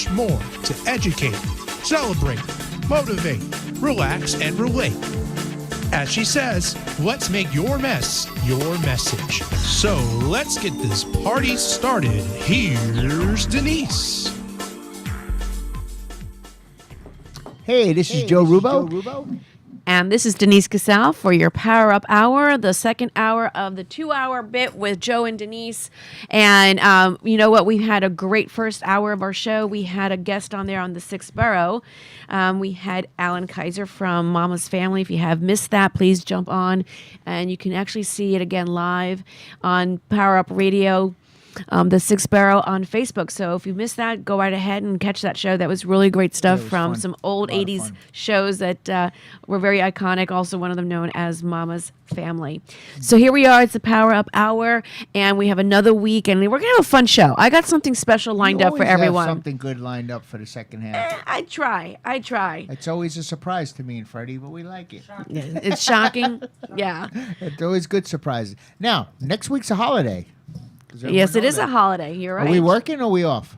much more to educate, celebrate, motivate, relax, and relate. As she says, let's make your mess your message. So let's get this party started. Here's Denise. Hey, this is Joe Rubo. And this is Denise Casal for your Power Up Hour, the second hour of the 2-hour bit with Joe and Denise. And you know what? We had a great first hour of our show. We had a guest on there on the 6th Borough. We had Alan Kaiser from Mama's Family. If you have missed that, please jump on. And you can actually see it again live on Power Up Radio. The 6th Borough on Facebook. So if you missed that, go right ahead and catch that show. That was really great stuff from some old 80s shows that were very iconic. Also, one of them known as Mama's Family. So here we are. It's the Power Up Hour, and we have another week, and we're going to have a fun show. I got something special lined up for everyone. Have something good lined up for the second half. I try. It's always a surprise to me and Freddie, but we like it. It's shocking. Yeah. It's always good surprises. Now, next week's a holiday. Yes, it is a holiday. You're right. Are we working or are we off?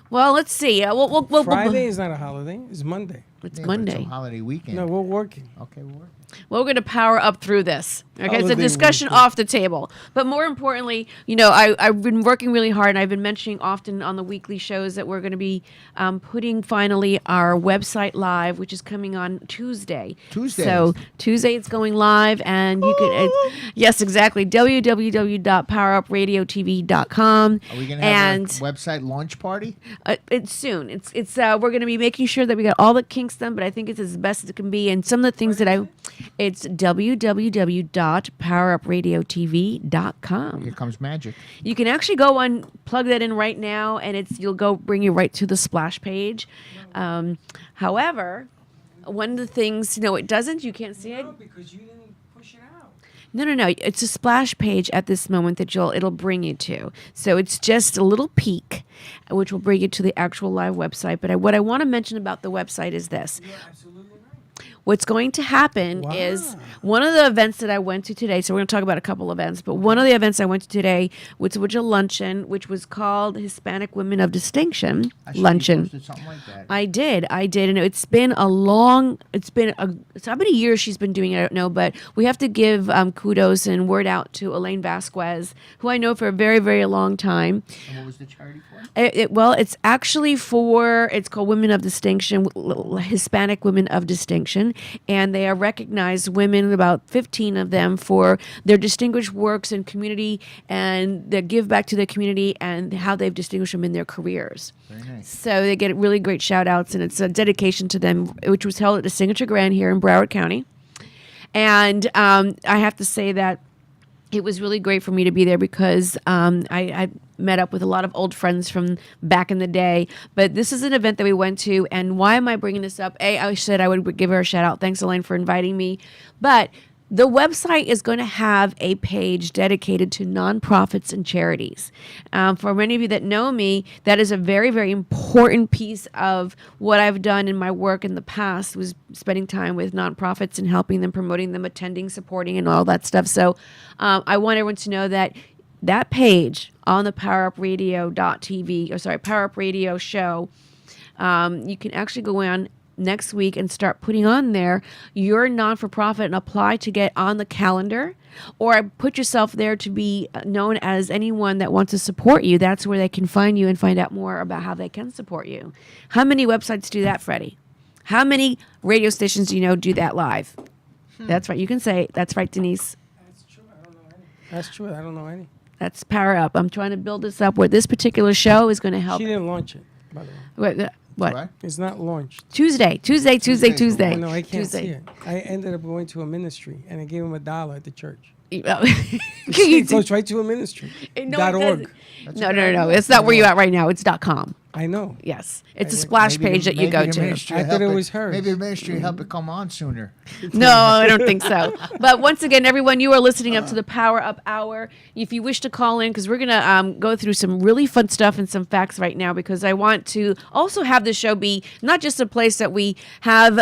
Well, let's see. Friday is not a holiday. It's Monday. It's Monday. It's a holiday weekend. No, we're working. Okay, we're working. Well, we're going to power up through this. Okay, it's a Holiday discussion weekend. off the table. But more importantly, you know, I've been working really hard, and I've been mentioning often on the weekly shows that we're going to be putting finally our website live, which is coming on Tuesday. So Tuesday it's going live, and you can, yes, exactly, www.powerupRadiotv.com. Are we going to have a website launch party? It's soon. It's we're going to be making sure that we got all the kinks done, but I think it's as best as it can be. And some of the things that it's www.powerupradiotv.com. Here comes magic. You can actually go on, plug that in right now, and you'll bring you right to the splash page. However, one of the things, it doesn't. You can't see it. No, because you didn't push it out. No. It's a splash page at this moment that it'll bring you to. So it's just a little peek, which will bring you to the actual live website. But what I want to mention about the website is this. You're absolutely right. What's going to happen is one of the events that I went to today, so we're going to talk about a couple events, but one of the events I went to today was a luncheon, which was called Hispanic Women of Distinction Luncheon. You posted something like that. I did. And it's been how many years she's been doing it, I don't know, but we have to give kudos and word out to Elaine Vasquez, who I know for a very, very long time. And what was the charity for? It's actually it's called Women of Distinction, Hispanic Women of Distinction, and they are recognized women, about 15 of them, for their distinguished works in community and their give back to the community and how they've distinguished them in their careers. Very nice. So they get really great shout outs, and it's a dedication to them, which was held at the Signature Grand here in Broward County. And I have to say that it was really great for me to be there because I met up with a lot of old friends from back in the day. But this is an event that we went to, and why am I bringing this up? I said I would give her a shout out. Thanks, Elaine, for inviting me. But the website is going to have a page dedicated to nonprofits and charities. For many of you that know me, that is a very, very important piece of what I've done in my work in the past, was spending time with nonprofits and helping them, promoting them, attending, supporting, and all that stuff. So I want everyone to know that page on the Power Up Radio show, you can actually go on next week and start putting on there your non-for-profit and apply to get on the calendar, or put yourself there to be known as anyone that wants to support you. That's where they can find you and find out more about how they can support you. How many websites do that, Freddie? How many radio stations do you know do that live? That's right. You can say, that's right, Denise. That's true. I don't know any. That's true. I don't know any. That's Power Up. I'm trying to build this up where this particular show is going to help. She didn't launch it, by the way. What? It's not launched. Tuesday. Oh, no, I can't see it. I ended up going to a ministry, and I gave him $1 at the church. It goes right to a ministry. .org. No. It's not where you're at right now. It's .com. I know. Yes. It's a splash page that you go to. I thought it was hers. Maybe the ministry helped it come on sooner. No, I don't think so. But once again, everyone, you are listening up to the Power Up Hour. If you wish to call in, because we're going to go through some really fun stuff and some facts right now, because I want to also have the show be not just a place that we have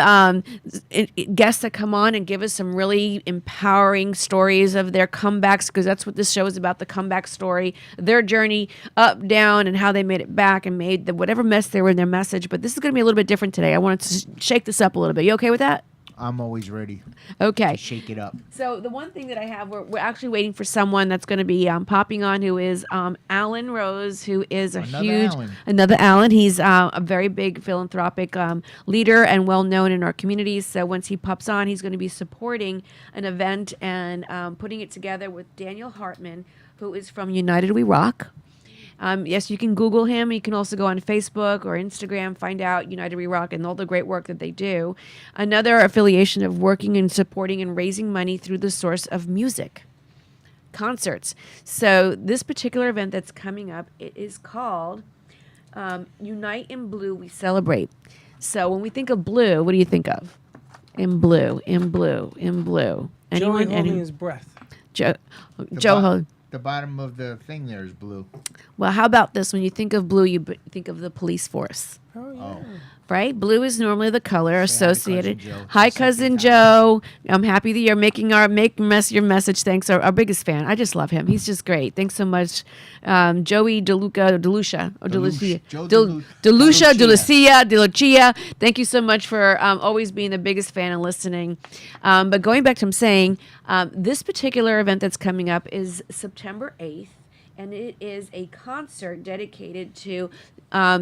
guests that come on and give us some really empowering stories of their comebacks, because that's what this show is about, the comeback story, their journey up, down, and how they made it back and made whatever mess they were in their message. But this is going to be a little bit different today. I wanted to shake this up a little bit. You okay with that? I'm always ready. Okay. To shake it up. So the one thing that I have, we're actually waiting for someone that's going to be popping on, who is Alan Rose, who is another Alan. He's a very big philanthropic leader and well known in our communities. So once he pops on, he's going to be supporting an event and putting it together with Daniel Hartman, who is from United We Rock. Yes, you can Google him. You can also go on Facebook or Instagram, find out United We Rock and all the great work that they do. Another affiliation of working and supporting and raising money through the source of music, concerts. So this particular event that's coming up, it is called Unite in Blue, We Celebrate. So when we think of blue, what do you think of? In blue, in blue, in blue. Joey holding his breath. Joe. The bottom of the thing there is blue. Well, how about this? When you think of blue, you think of the police force. Oh, yeah. Right? Blue is normally the color associated. Hi, Cousin Joe. I'm happy that you're making your message. Thanks. Our biggest fan. I just love him. He's just great. Thanks so much. Joey DeLucia. Thank you so much for always being the biggest fan and listening. But going back to him saying, this particular event that's coming up is September 8th. And it is a concert dedicated to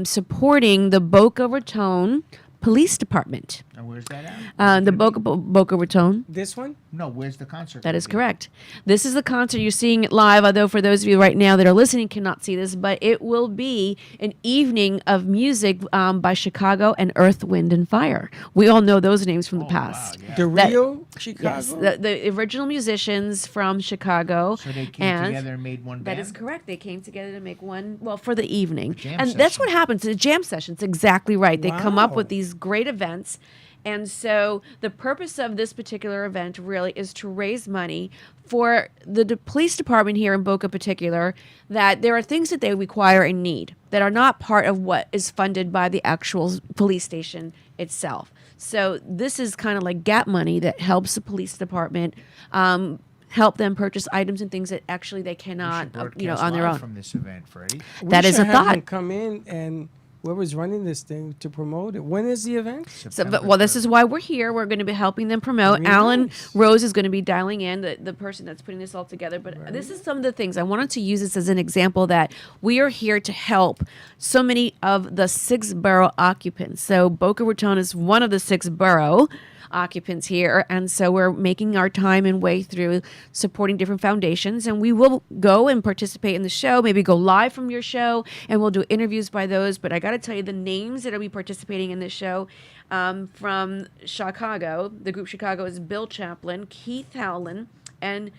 supporting the Boca Raton Police Department. And where's that at? The Boca Raton. This one? No, where's the concert? That is correct. This is the concert. You're seeing it live, although for those of you right now that are listening cannot see this, but it will be an evening of music by Chicago and Earth, Wind, and Fire. We all know those names from the past. Wow, yeah. The Rio, Chicago? Yes, the original musicians from Chicago. So they came together and made one band? That is correct. They came together to make one, well, for the evening. And that's what happens. The jam sessions, exactly right. They come up Wow. with these great events. And so the purpose of this particular event really is to raise money for the police department here in Boca particular, that there are things that they require and need that are not part of what is funded by the actual police station itself. So this is kind of like gap money that helps the police department help them purchase items and things that actually they cannot, on their own. From this event, Freddie. That is a have thought. them come in and whoever's running this thing to promote it. When is the event? So, this is why we're here. We're going to be helping them promote. Very Alan nice. Rose is going to be dialing in, the person that's putting this all together. But this is some of the things. I wanted to use this as an example that we are here to help so many of the 6 borough occupants. So Boca Raton is one of the 6 borough occupants here, and so we're making our time and way through supporting different foundations, and we will go and participate in the show, maybe go live from your show, and we'll do interviews by those. But I got to tell you the names that will be participating in this show from Chicago. The group Chicago is Bill Chaplin, Keith Howland, and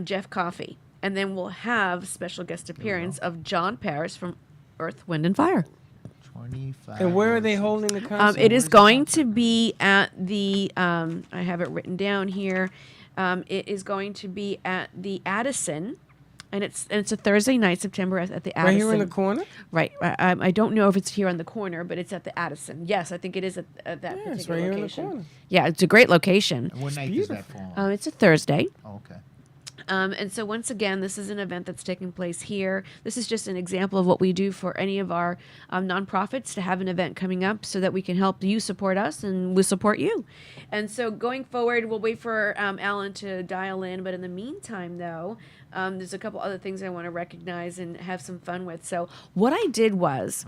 Jeff Coffey. And then we'll have special guest appearance of John Paris from Earth, Wind, and Fire. 25. And where are they holding the concert? It is going to be at the, I have it written down here. It is going to be at the Addison, and it's a Thursday night, September at the Addison. Right here in the corner? Right. I don't know if it's here on the corner, but it's at the Addison. Yes, I think it is at that particular it's right here location. in the corner. Yeah, it's a great location. And what night does that fall on? It's a Thursday. Oh, okay. And so once again, this is an event that's taking place here. This is just an example of what we do for any of our nonprofits to have an event coming up so that we can help you support us and we'll support you. And so going forward, we'll wait for Alan to dial in. But in the meantime, though, there's a couple other things I want to recognize and have some fun with. So what I did was...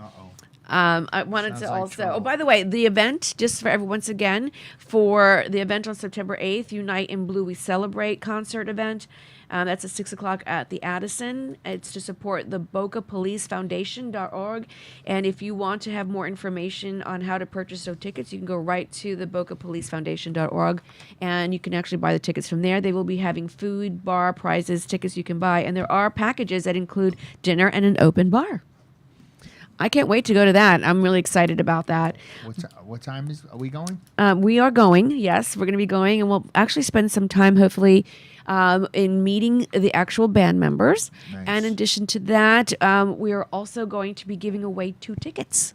I wanted Sounds to like also. trouble. Oh, by the way, the event, just for everyone, once again, for the event on September 8th, Unite in Blue, We Celebrate concert event. That's at 6:00 at the Addison. It's to support the Boca Police Foundation.org. And if you want to have more information on how to purchase those tickets, you can go right to the Boca Police Foundation.org, and you can actually buy the tickets from there. They will be having food, bar, prizes, tickets you can buy, and there are packages that include dinner and an open bar. I can't wait to go to that. I'm really excited about that. What time are we going? We are going. Yes, we're going to be going, and we'll actually spend some time, hopefully, in meeting the actual band members. Nice. And in addition to that, we are also going to be giving away 2 tickets.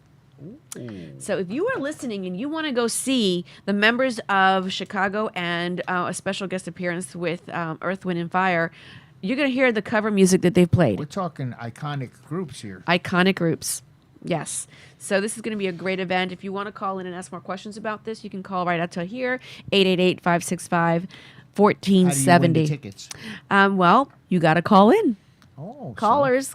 So if you are listening and you want to go see the members of Chicago and a special guest appearance with Earth, Wind, and Fire, you're going to hear the cover music that they've played. We're talking iconic groups here. Iconic groups. Yes. So this is going to be a great event. If you want to call in and ask more questions about this, you can call right out to here, 888-565-1470. How do you win the tickets? Well, you got to call in. Oh, Callers.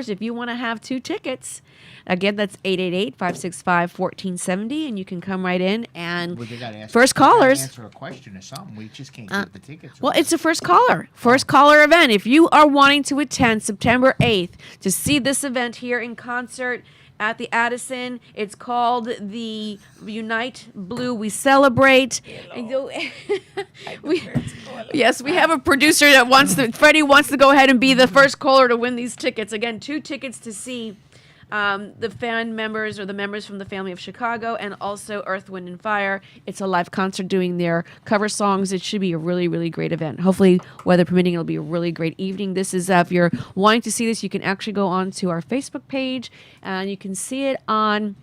If you want to have 2 tickets, again, that's 888-565-1470, and you can come right in. And well, they gotta ask, first callers. Answer a question or something. We just can't get the tickets. Well, it's a first caller event. If you are wanting to attend September 8th to see this event here in concert at the Addison, it's called the Unite Blue We Celebrate. Yes, we have a producer that Freddie wants to go ahead and be the first caller to win these tickets. Again, 2 tickets to see the fan members or the members from the Family of Chicago, and also Earth, Wind, and Fire. It's a live concert doing their cover songs. It should be a really, really great event. Hopefully, weather permitting, it'll be a really great evening. This is, if you're wanting to see this, you can actually go on to our Facebook page, and you can see it on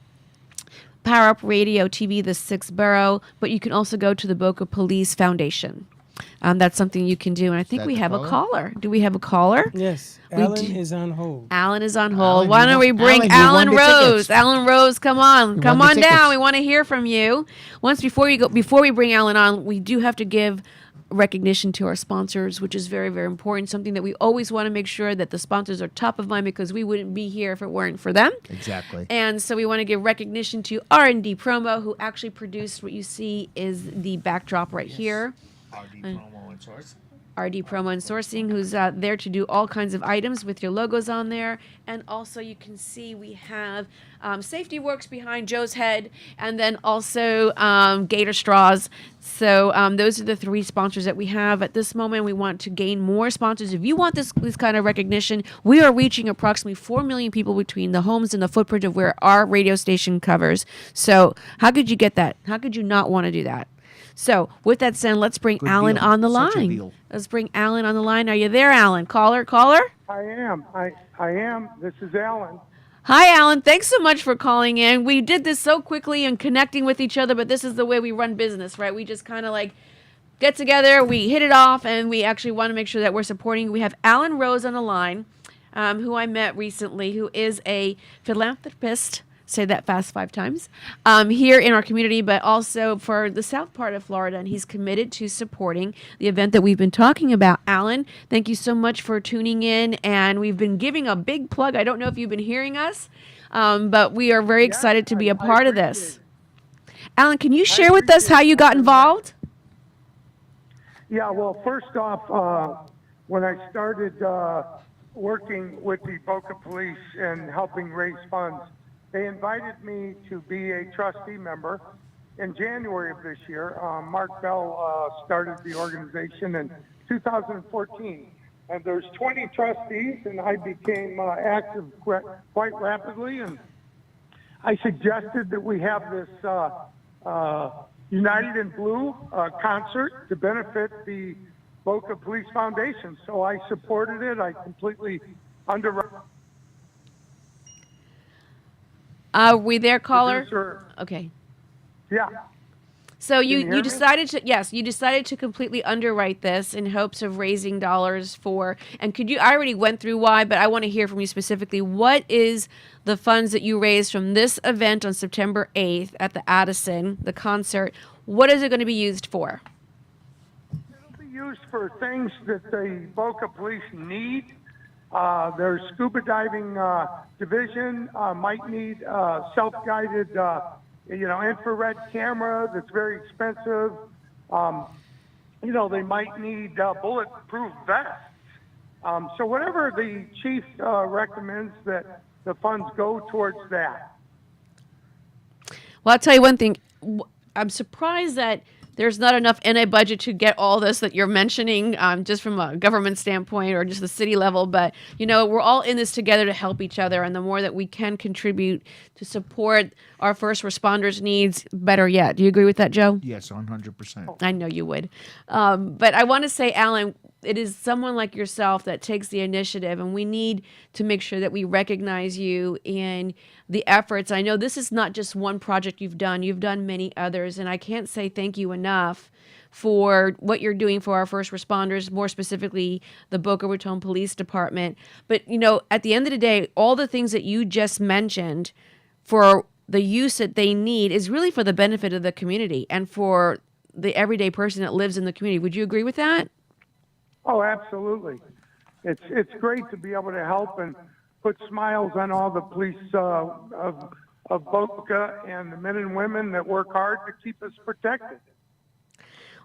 Power Up Radio TV, the 6th Borough, but you can also go to the Boca Police Foundation. That's something you can do. And I think we have a caller. Do we have a caller? Yes. Alan is on hold. Alan is on hold. Why don't we bring Alan Rose? Alan Rose, come on. Come on down. We want to hear from you. Before we bring Alan on, we do have to give recognition to our sponsors, which is very, very important. Something that we always want to make sure that the sponsors are top of mind, because we wouldn't be here if it weren't for them. Exactly. And so we want to give recognition to R&D Promo, who actually produced what you see is the backdrop right here. RD Promo and Sourcing. RD Promo and Sourcing, who's there to do all kinds of items with your logos on there. And also you can see we have Safety Works behind Joe's head, and then also Gator Straws. So those are the 3 sponsors that we have at this moment. We want to gain more sponsors. If you want this kind of recognition, we are reaching approximately 4 million people between the homes and the footprint of where our radio station covers. So how could you get that? How could you not want to do that? So, with that said, let's bring Alan on the line. Let's bring Alan on the line. Are you there, Alan? Caller? I am. I am. This is Alan. Hi, Alan. Thanks so much for calling in. We did this so quickly and connecting with each other, but this is the way we run business, right? We just kind of get together, we hit it off, and we actually want to make sure that we're supporting. We have Alan Rose on the line, who I met recently, who is a philanthropist. Say that fast 5 times, here in our community, but also for the south part of Florida. And he's committed to supporting the event that we've been talking about. Alan, thank you so much for tuning in. And we've been giving a big plug. I don't know if you've been hearing us, but we are very excited to be a part of this. Alan, can you share with us how you got involved? Yeah, well, first off, when I started working with the Boca Police and helping raise funds, they invited me to be a trustee member in January of this year. Mark Bell started the organization in 2014. And there's 20 trustees, and I became active quite rapidly. And I suggested that we have this United in Blue concert to benefit the Boca Police Foundation. So I supported it. I completely underwrote. We there, caller? Producer. Okay. Yeah. So you decided to completely underwrite this in hopes of raising dollars for, and I already went through why, but I want to hear from you specifically. What is the funds that you raised from this event on September 8th at the Addison, the concert? What is it going to be used for? It'll be used for things that the Boca Police need. Their scuba diving division might need self-guided, infrared camera that's very expensive. They might need bulletproof vests. So whatever the chief recommends, that the funds go towards that. Well, I'll tell you one thing. I'm surprised that there's not enough in a budget to get all this that you're mentioning, just from a government standpoint or just the city level. But, we're all in this together to help each other. And the more that we can contribute to support our first responders' needs, better yet. Do you agree with that, Joe? Yes, 100%. I know you would. But I want to say, Alan, it is someone like yourself that takes the initiative, and we need to make sure that we recognize you in the efforts. I know this is not just one project you've done many others, and I can't say thank you enough for what you're doing for our first responders, more specifically the Boca Raton Police Department. But, at the end of the day, all the things that you just mentioned for the use that they need is really for the benefit of the community and for the everyday person that lives in the community. Would you agree with that? Oh, absolutely. It's great to be able to help and put smiles on all the police of Boca and the men and women that work hard to keep us protected.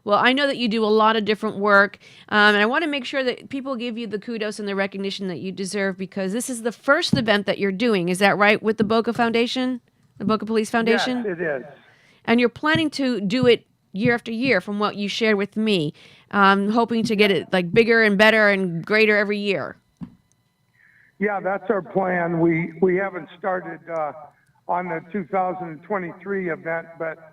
Well, I know that you do a lot of different work, and I want to make sure that people give you the kudos and the recognition that you deserve, because this is the first event that you're doing. Is that right, with the Boca Foundation, the Boca Police Foundation? Yes, it is. And you're planning to do it year after year, from what you shared with me, hoping to get it like bigger and better and greater every year. Yeah, that's our plan. We haven't started on the 2023 event, but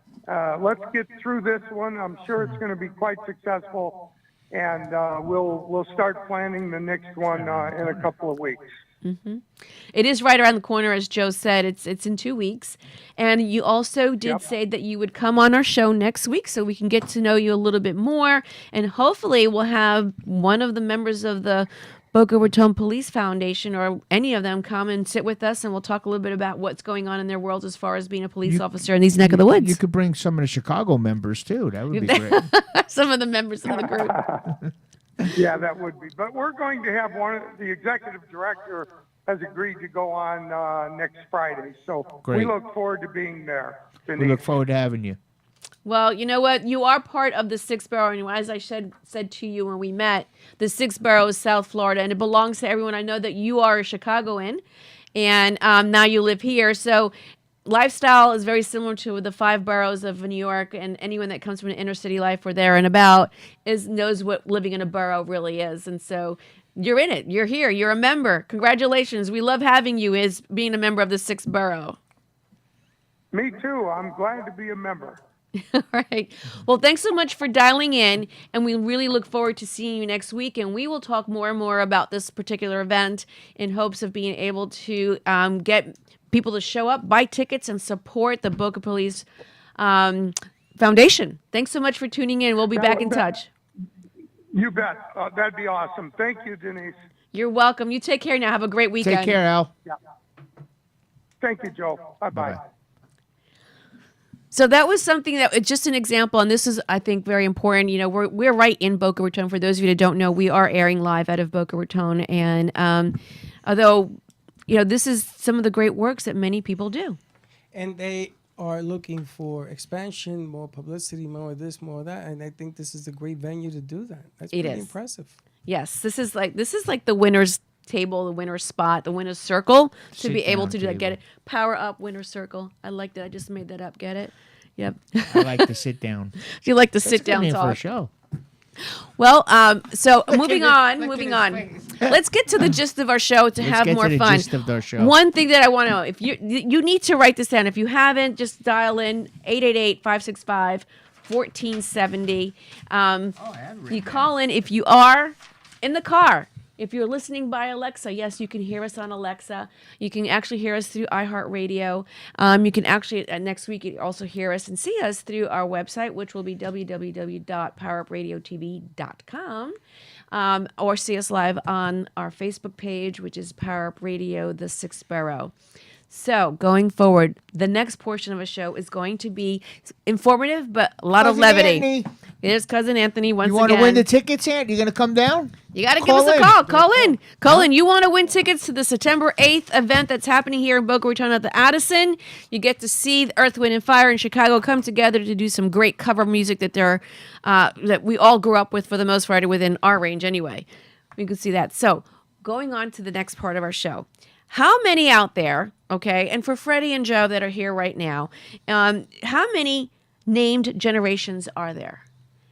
let's get through this one. I'm sure it's going to be quite successful, and we'll start planning the next one in a couple of weeks. Mm-hmm. It is right around the corner, as Joe said. It's in 2 weeks, and you also did say that you would come on our show next week so we can get to know you a little bit more, and hopefully we'll have one of the members of the Boca Raton Police Foundation or any of them come and sit with us, and we'll talk a little bit about what's going on in their world as far as being a police officer in these neck of the woods. You could bring some of the Chicago members too. That would be great. Some of the members of the group. Yeah, that would be. But we're going to have the executive director has agreed to go on next Friday. So we look forward to being there. Denise. We look forward to having you. Well, you know what? You are part of the 6th Borough, and as I said to you when we met, the 6th Borough is South Florida, and it belongs to everyone. I know that you are a Chicagoan, and now you live here. So lifestyle is very similar to the 5 boroughs of New York, and anyone that comes from an inner city life or there and about knows what living in a borough really is. And so you're in it. You're here. You're a member. Congratulations. We love having you as being a member of the 6th Borough. Me too. I'm glad to be a member. All right. Well, thanks so much for dialing in, and we really look forward to seeing you next week, and we will talk more and more about this particular event in hopes of being able to get people to show up, buy tickets, and support the Boca Police Foundation. Thanks so much for tuning in. We'll be back in touch. You bet. That'd be awesome. Thank you, Denise. You're welcome. You take care now. Have a great weekend. Take care, Al. Yeah. Thank you, Joe. Bye-bye. Bye-bye. So that was something that, just an example, and this is, I think, very important. We're right in Boca Raton. For those of you that don't know, we are airing live out of Boca Raton, and although, this is some of the great works that many people do. And they are looking for expansion, more publicity, more of this, more of that, and I think this is a great venue to do that. That's pretty impressive. Yes, this is like the winner's table, the winner's spot, the winner's circle, to be able to do that. Get it? Power up, winner's circle. I like that. I just made that up. Get it? Yep. I like to sit down. You like to sit down That's talk. for a show. Well, so moving on. Let's get to the gist of our show to have more fun. Gist of our show. One thing that I want to know, if you need to write this down. If you haven't, just dial in 888-565-1470. You call in if you are in the car. If you're listening by Alexa, yes, you can hear us on Alexa. You can actually hear us through iHeartRadio. You can actually, next week, you can also hear us and see us through our website, which will be www.powerupradiotv.com, or see us live on our Facebook page, which is Power Up Radio, the 6th Borough. So going forward, the next portion of a show is going to be informative, but a lot of levity. Anthony. There's Cousin Anthony once again. You want to win the tickets, Ant? You going to come down? You got to give us a call. Call in. Call in. You want to win tickets to the September 8th event that's happening here in Boca Raton at the Addison. You get to see the Earth, Wind, and Fire in Chicago come together to do some great cover music that we all grew up with for the most part, within our range anyway. You can see that. So going on to the next part of our show. How many out there, okay, and for Freddie and Joe that are here right now, how many named generations are there?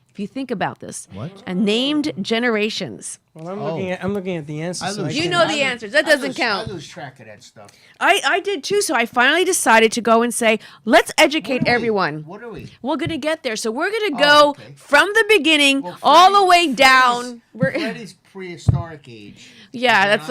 If if you think about this. What? And named generations. Well, I'm looking at the answers. You know the answers. That doesn't count. I lose track of that stuff. I did too. So I finally decided to go and say, let's educate everyone. What are we? We're going to get there. So we're going to go okay. from the beginning Well, all the way down. Freddy's prehistoric age. Yeah, that's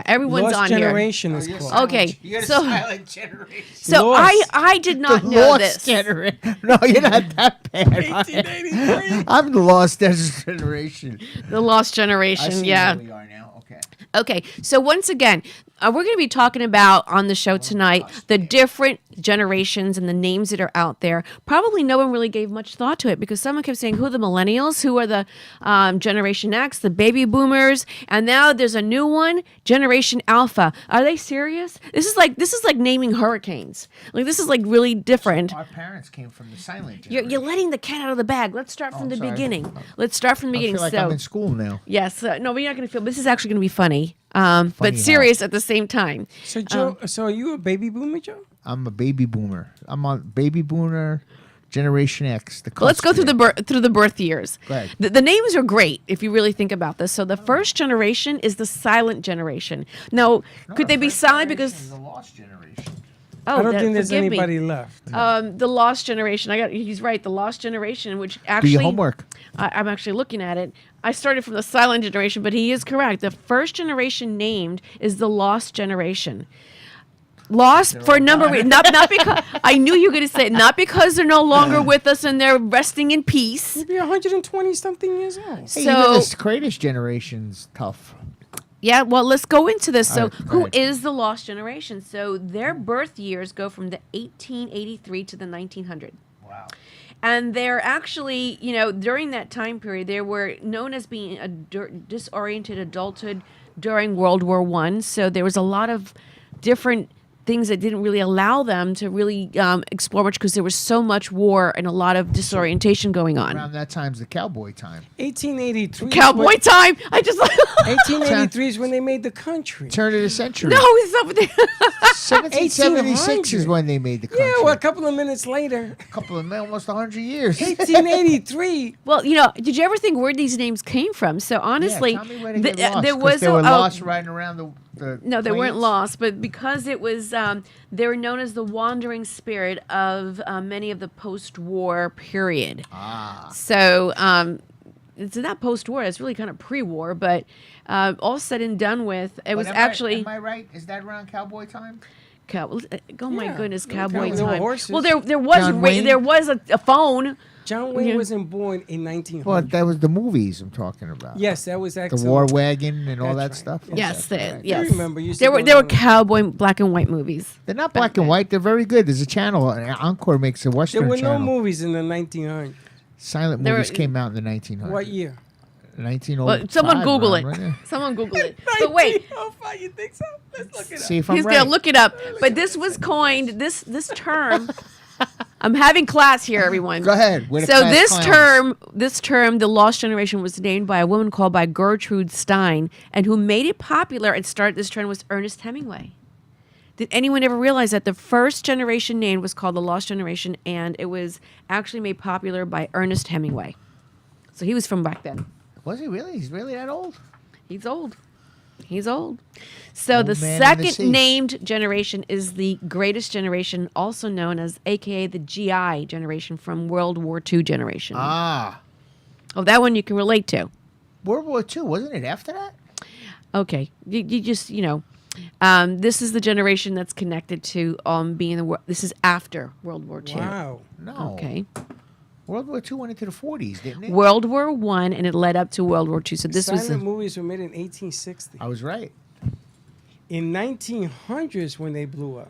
everyone's Lost on generation Oh, is you're called. silent. Okay, You got a so- silent generation. So Lost. I did not The know lost this. generation. No, you're not that bad. 1883. I'm the lost generation. The lost I generation. see Yeah. where we are now. Okay. Okay, so once again, we're going to be talking about on the show tonight the different generations and the names that are out there. Probably no one really gave much thought to it because someone kept saying, who are the millennials? Who are the Generation X, the baby boomers? And now there's a new one, Generation Alpha. Are they serious? This is like naming hurricanes. Like this is like really different. Our parents came from the silent You're generation. letting the cat out of the bag. Let's start from the sorry. beginning. Let's start from the I beginning. feel like so I'm in school now. yes, no, but you're not going to feel. This is actually going to be funny, but how? serious at the same time. So Joe, so are you a baby boomer, Joe? I'm a baby boomer. I'm a baby boomer, Generation X. The Let's go through cusp the birth years. Go ahead. The names are great if you really think about this. So the first generation is the silent generation. Now, there. could No, they be first silent generation because is the lost generation. I don't that- think there's forgive me. anybody left. The lost generation. He's right. The lost generation, which Do actually your homework. I'm actually looking at it. I started from the silent generation, but he is correct. The first generation named is the lost generation. Lost for a number of reasons. Not because I knew you were going to say it. Not because they're no longer with us and they're resting in peace. You'd be 120 something years old. Hey, So even this greatest generation's tough. yeah, well, let's go into this. So, All right, go who ahead. is the lost generation? So, their birth years go from the 1883 to the 1900. Wow. And they're actually, during that time period, they were known as being a disoriented adulthood during World War I. So, there was a lot of different things that didn't really allow them to really explore much because there was so much war and a lot of disorientation going on. Around that time's the cowboy time. 1883. Cowboy time! I just 1883 is when they made the country. Turn of the century. No, it's over there. 1776 is 1800. when they made the country. Yeah, well, a couple of minutes later, a couple of almost 100 years. 1883. Well, did you ever think where these names came from? So honestly, yeah, tell me where they get lost, there 'cause was they were lost riding around the no, they weren't plains. lost, but because it was, they were known as the wandering spirit of many of the post-war period. Ah. So it's not post-war; it's really kind of pre-war. But all said and done with, it was actually. Am I right? Is that around cowboy time? Oh my Yeah, goodness, there were cowboy cowboy time. horses. Well, there was John Wayne? there was a phone. John Wayne Yeah. wasn't born in 1900. Well, that was the movies I'm talking about. Yes, that was The actually war wagon and all that That's stuff. right. Yes, Okay, right. yes. I remember. You used to There were go there were down- cowboy black and white movies. They're not black and white. They're very good. There's a channel. Encore makes a There Western were no channel. movies in the 1900s. Silent There movies were- came out in the 1900s. What year? 1905. Well, someone Google it. right there. Someone Google it. But wait, 1905, you think so? Let's look it up. See if I'm he's right. gonna look it up. But this was coined this term. I'm having class here, everyone. Go ahead. We're the So class this term, the lost generation, was named by a woman called by Gertrude Stein, and who made it popular and started this trend was Ernest Hemingway. Did anyone ever realize that the first generation name was called the lost generation, and it was actually made popular by Ernest Hemingway? So he was from back then. Was he really? He's really that old? He's old. He's old. So Old the man in the sea. second named generation is the greatest generation, also known as AKA the GI generation from World War II generation. Ah. Oh, that one you can relate to. World War II, wasn't it after that? Okay. You just, this is the generation that's connected to being the world. This is after World War II. Wow. No. Okay. World War II went into the 40s, didn't it? World War I, and it led up to World War II. So this was Silent movies were made in 1860. I was right. In 1900s when they blew up.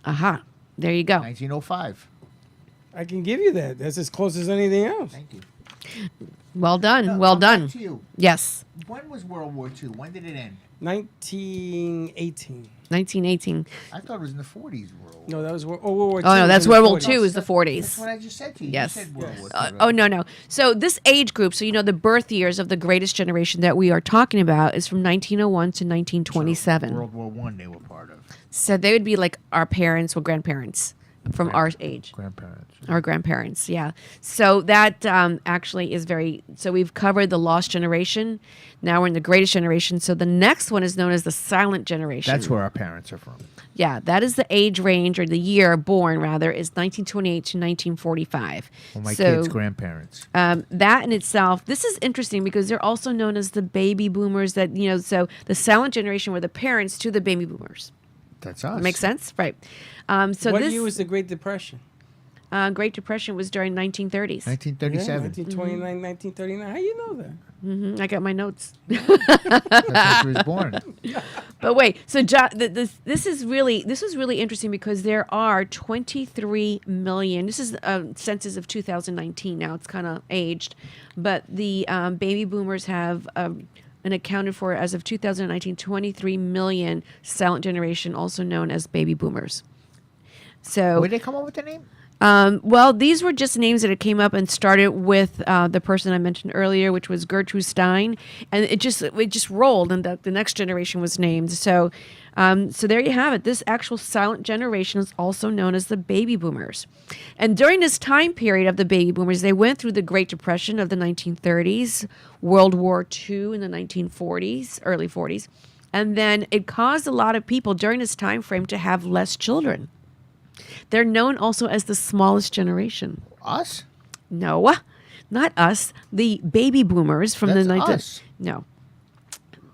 aha. There you go. 1905. I can give you that. That's as close as anything else. Thank you. Well done. No, well I'm back done. to you. Yes. When was World War II? When did it end? 1918. 1918. I thought it was in the 40s. No, that was World War II. Oh no, was that's in the World War 40s. II is the That's 40s. what I just said to you. Yes. You said World War II. Oh no. So this age group, so the birth years of the greatest generation that we are talking about is from 1901 to 1927. World War I they were part of. So they would be like our parents or grandparents from our age. Grandparents. Our grandparents, yeah. So that actually is very. So we've covered the lost generation. Now we're in the greatest generation. So the next one is known as the silent generation. That's where our parents are from. Yeah, that is the age range, or the year born rather, is 1928 to 1945. Well, my kids' grandparents. That in itself, this is interesting because they're also known as the baby boomers. That so the silent generation were the parents to the baby boomers. That's us. That makes sense, right? So what this year was the Great Depression? Great Depression was during 1930s. 1937. 1929, 1939. How you know that? I got my notes. That's when she was born. But wait, so this was really interesting because there are 23 million. This is a census of 2019. Now it's kind of aged, but the baby boomers have and accounted for, as of 2019, 23 million silent generation, also known as baby boomers. So Where did they come up with the name? well, these were just names that it came up and started with the person I mentioned earlier, which was Gertrude Stein, and it just rolled, and the next generation was named. So, so there you have it. This actual silent generation is also known as the baby boomers. And during this time period of the baby boomers, they went through the Great Depression of the 1930s, World War II in the 1940s, early 40s, and then it caused a lot of people during this time frame to have less children. They're known also as the smallest generation. Us? No, not us. The baby boomers from That's the 19th. us. No.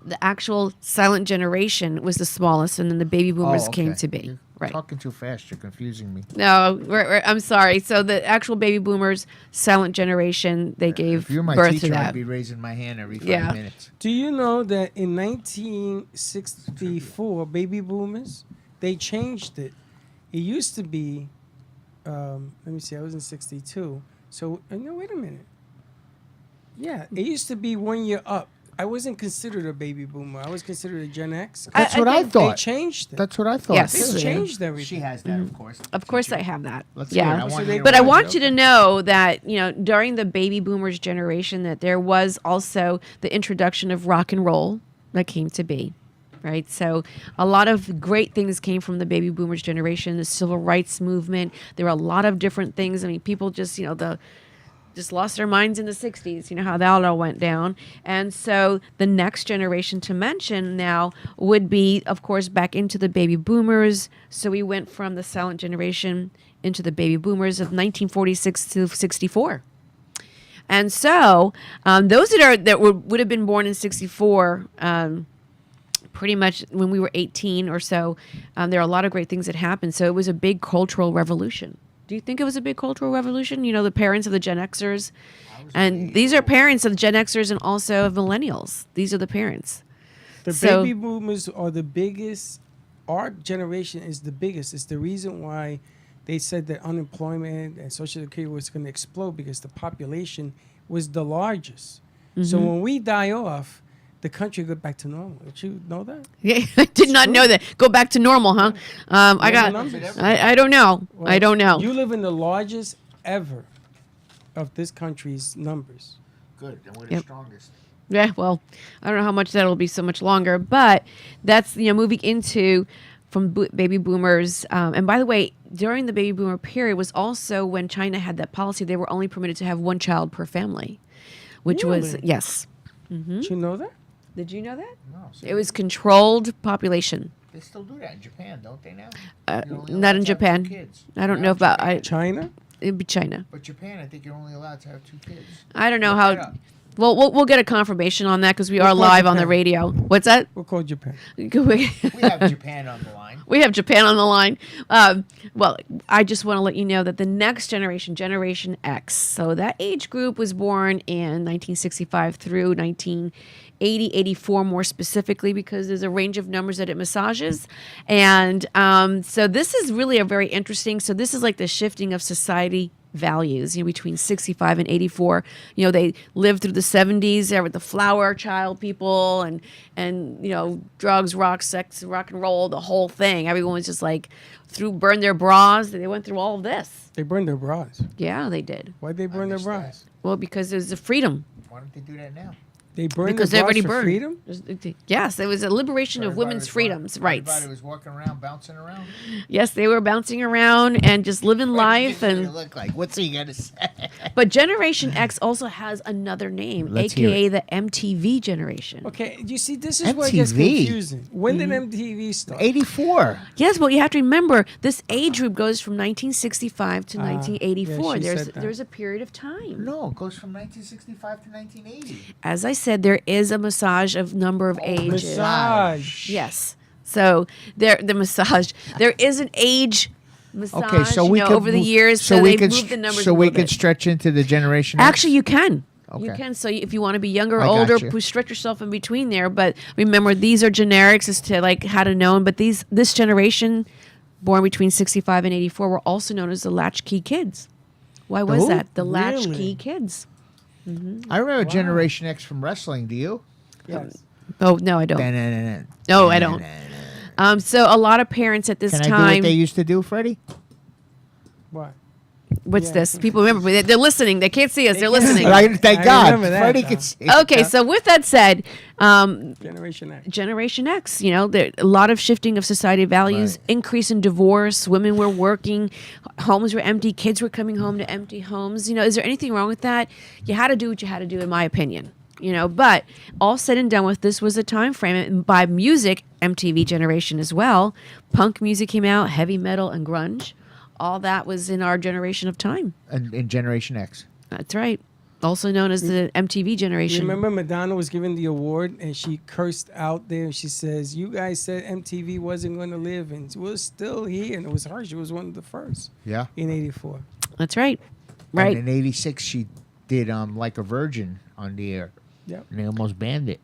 The actual silent generation was the smallest, and then the baby boomers came okay. to be. You're Right. talking too fast. You're confusing me. No, I'm sorry. So the actual baby boomers, silent generation, they gave If you're my birth teacher, to that. I'd be raising my hand every 5 Yeah. minutes. Do you know that in 1964, baby boomers, they changed it. It used to be, let me see, I was in 62. So, no, wait a minute. Yeah, it used to be 1 year up. I wasn't considered a baby boomer. I was considered a Gen X. That's what I think thought. They changed it. That's what I thought. Yes. They Yeah. changed everything. She has that, of course. Of course, I have that. Let's hear it. yeah, I So want to they- hear but I what- want you to know that during the baby boomers generation, that there was also the introduction of rock and roll that came to be. Right. So a lot of great things came from the baby boomers generation, the civil rights movement. There were a lot of different things. I mean, people just, just lost their minds in the 60s, how that all went down. And so the next generation to mention now would be, of course, back into the baby boomers. So we went from the silent generation into the baby boomers of 1946 to 64. And so those that would have been born in 64, pretty much when we were 18 or so, there are a lot of great things that happened. So it was a big cultural revolution. Do you think it was a big cultural revolution? The parents of the Gen Xers. And these are parents of the Gen Xers and also of millennials. These are the parents. The baby boomers are the biggest. Our generation is the biggest. It's the reason why they said that unemployment and Social Security was going to explode, because the population was the largest. So when we die off, the country go back to normal. Did you know that? Yeah, I did not know that. Go back to normal, huh? I don't know. Well, I don't know. You live in the largest ever of this country's numbers. Good. And we're the Yep. strongest. Yeah, well, I don't know how much that'll be so much longer, but that's moving into from baby boomers. And by the way, during the baby boomer period was also when China had that policy. They were only permitted to have one child per family, which was Really? yes. Did you know that? Did you know that? No, see, It was controlled population. they still do that in Japan, don't they now? Not You're only in allowed to have Japan. 2 kids. I don't know about China? it'd be China. But Japan, I think you're only allowed to have 2 kids. I don't know Look that how. up. Well, we'll get a confirmation on that because we are call live on the Japan. radio. What's that? We'll call Japan. We have Japan on the line. We have Japan on the line. Well, I just want to let you know that the next generation, Generation X, so that age group was born in 1965 through 1980, 84 more specifically, because there's a range of numbers that it massages. And so this is really a very interesting, so this is like the shifting of society values, between 65 and 84. They lived through the 70s there with the flower child people and drugs, rock, sex, rock and roll, the whole thing. Everyone was just like burned their bras. They went through all of this. They burned their bras. Yeah, they did. Why'd they burn their missed bras? Well, because there's a freedom. Why don't they do that now? They burned because the they already bars for burned. freedom? Yes, it was a liberation of Everybody women's was freedoms, walking- rights. Everybody was walking around, bouncing around. Yes, they were bouncing around and just living life. What does And it look like? What's he gonna say? but Generation X also has another name, Let's hear aka the MTV generation. Okay, you see, this is where it gets MTV? confusing. When did Mm-hmm. MTV start? 84. Yes, well, you have to remember this age group goes from 1965 to yeah, 1984. she said that. There's a period of time. No, it goes from 1965 to 1980. As I said, there is a massage of number of ages. Massage. Yes. So the massage. There is an age massage. Okay, so we can over the move- years. So, we they've can moved the numbers. so a we little can bit. stretch into the generation. X? Actually, you can. You Okay. can. So if you want to be younger or I got older, you. stretch yourself in between there. But remember, these are generics as to like how to know 'em. But this generation, born between 65 and 84, were also known as the latchkey kids. Why was Who? that? The Really? latchkey kids. I remember Generation X from wrestling. Do you? Yes. Oh no, I don't. Da-na-na-na. No, I don't. So a lot of parents at this Can I do time. what they used to do, Freddie? What? What's Yeah. this? People remember, but they're listening. They can't see us. They're listening. Thank I God. remember that, Freddie though. could see. Okay, so with that said, Generation X. Generation X, there a lot of shifting of society values, Right. increase in divorce, women were working, homes were empty, kids were coming home to empty homes. Is there anything wrong with that? You had to do what you had to do, in my opinion. But all said and done with, this was a time frame, and by music, MTV generation as well. Punk music came out, heavy metal and grunge. All that was in our generation of time. And in Generation X. That's right. Also known as the MTV generation. Remember Madonna was given the award and she cursed out there. She says, "You guys said MTV wasn't going to live, and we're still here." And it was her. She was one of the first Yeah. in '84. That's right. Right. And in '86, she did Like a Virgin on the air. Yep. And they almost banned it.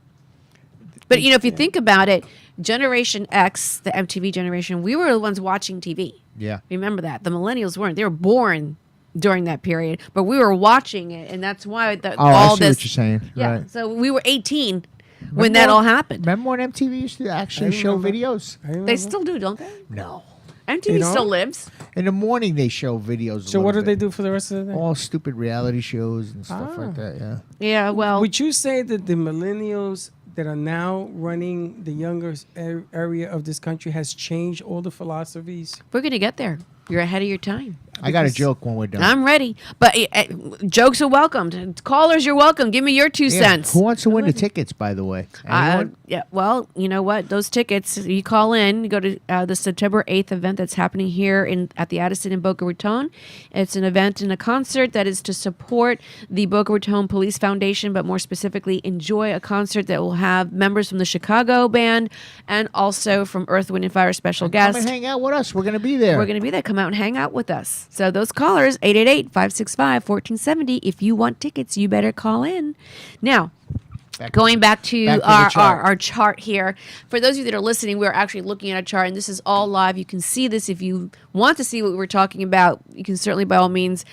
But if you think about it, Generation X, the MTV generation, we were the ones watching TV. Yeah. Remember that. The millennials weren't. They were born during that period, but we were watching it, and that's why Oh, all I see this. what you're saying. Yeah. Right. So we were 18 when Remember that when- all happened. Remember when MTV used to actually I show remember. videos? I remember. They still do, don't they? No. MTV don't? still lives. In the morning, they show videos. So what do they do for the rest of the day? All stupid reality shows and stuff Ah. like that. Yeah. Yeah. Well, Would you say that the millennials that are now running the younger area of this country has changed all the philosophies? we're gonna get there. You're ahead of your time. I got a Because- joke when we're done. I'm ready. But jokes are welcomed. Callers, you're welcome. Give me your 2 Yeah. cents. Who wants to win the tickets, by the way? Anyone? Yeah, well, you know what? Those tickets, you call in, you go to the September 8th event that's happening here at the Addison in Boca Raton. It's an event and a concert that is to support the Boca Raton Police Foundation, but more specifically, enjoy a concert that will have members from the Chicago band and also from Earth, Wind, and Fire special Come guests. and hang out with us. We're going to be there. We're going to be there. Come out and hang out with us. So those callers, 888-565-1470. If you want tickets, you better call in. Now, going back to, Back to the our chart. chart here. For those of you that are listening, we're actually looking at a chart, and this is all live. You can see this. If you want to see what we're talking about, you can certainly, by all means,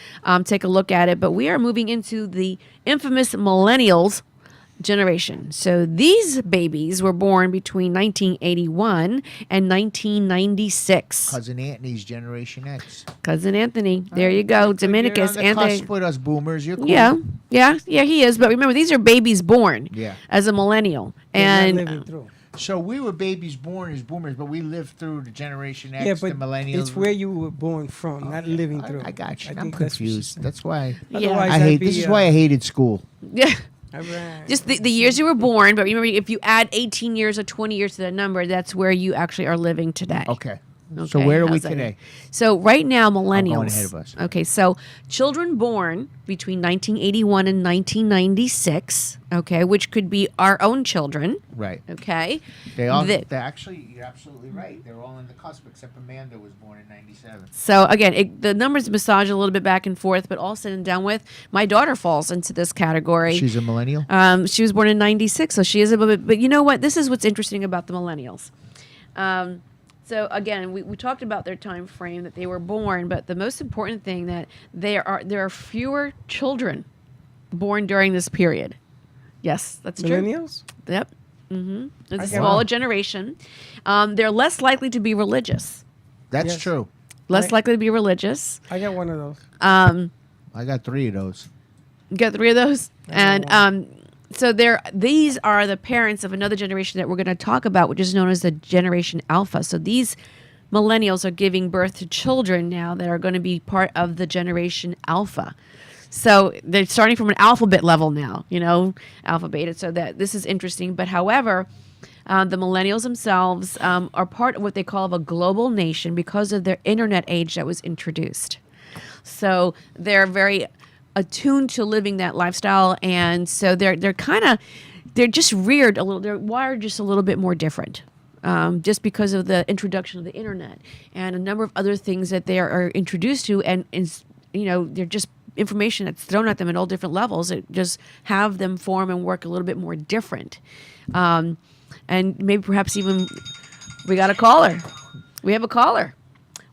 take a look at it. But we are moving into the infamous millennials generation. So these babies were born between 1981 and 1996. Cousin Anthony's Generation X. Cousin Anthony. There you go. Dominicus. You're on the Anthony. cusp with us boomers. You're cool. Yeah, he is. But remember, these are babies born Yeah. as a millennial. They're not And living through. So we were babies born as boomers, but we lived through the Generation X, Yeah, the but millennials. it's where you were born from, not living through. I got you. I I'm think that's what she's confused. saying. That's why Yeah. Otherwise, I that'd hate. be, This is why I hated school. yeah, all right. just the years you were born. But remember, if you add 18 years or 20 years to that number, that's where you actually are living today. Okay. So Okay, where are we how's that? today? So right now, millennials. going ahead of us. Okay, so children born between 1981 and 1996. Okay, which could be our own children. Right. Okay. They all. The- They're actually. You're absolutely right. They're all in the cusp, except Amanda was born in '97. So again, the numbers massage a little bit back and forth, but all said and done with, my daughter falls into this category. She's a millennial. She was born in '96, so she is a little bit. But you know what? This is what's interesting about the millennials. So again, we talked about their time frame that they were born, but the most important thing that there are fewer children born during this period. Yes, that's true. Millennials? Yep. Mm-hmm. It's a Okay. smaller Wow. generation. They're less likely to be religious. That's Yes. true. Less Right. likely to be religious. I got one of those. I got 3 of those. You got 3 of those, and So these are the parents of another generation that we're going to talk about, which is known as the Generation Alpha. So these millennials are giving birth to children now that are going to be part of the Generation Alpha. So they're starting from an alphabet level now, alpha, beta. So that this is interesting. But however, the millennials themselves are part of what they call a global nation because of their internet age that was introduced. So they're very attuned to living that lifestyle, and so they're just reared a little. They're wired just a little bit more different, just because of the introduction of the internet and a number of other things that they are introduced to, and they're just information that's thrown at them at all different levels. It just have them form and work a little bit more different. And maybe perhaps even we got a caller. We have a caller.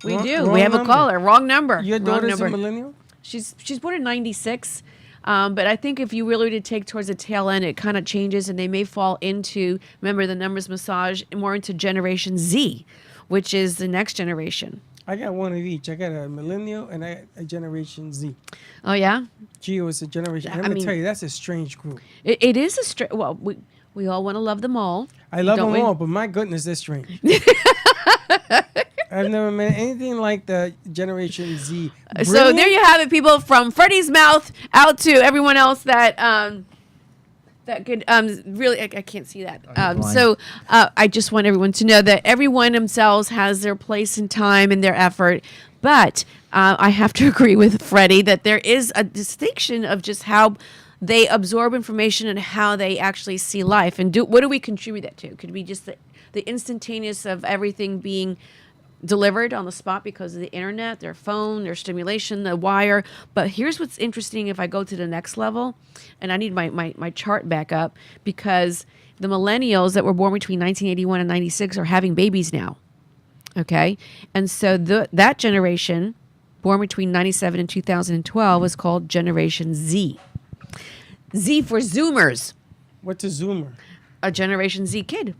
We do. We have a caller. Wrong number. Your Wrong daughter's number. a millennial? She's born in 96. But I think if you really did take towards the tail end, it kind of changes, and they may fall into, remember the numbers massage, more into Generation Z, which is the next generation. I got one of each. I got a millennial and I got a Generation Z. Oh, yeah? Geo is a generation. And I'm going to tell you, that's a strange group. It is a strange, well, we all want to love them all. I love don't them we? all, but my goodness, they're strange. I've never met anything like the Generation Z. So Brilliant. there you have it, people, from Freddie's mouth out to everyone else that that could really, I can't see that. So I just want everyone to know that everyone themselves has their place and time and their effort. But I have to agree with Freddie that there is a distinction of just how they absorb information and how they actually see life. And what do we contribute that to? Could be just the instantaneous of everything being delivered on the spot because of the internet, their phone, their stimulation, the wire. But here's what's interesting if I go to the next level, and I need my chart back up, because the millennials that were born between 1981 and 96 are having babies now. Okay? And so that generation, born between 97 and 2012, was called Generation Z. Z for Zoomers, What's a Zoomer? a Generation Z kid.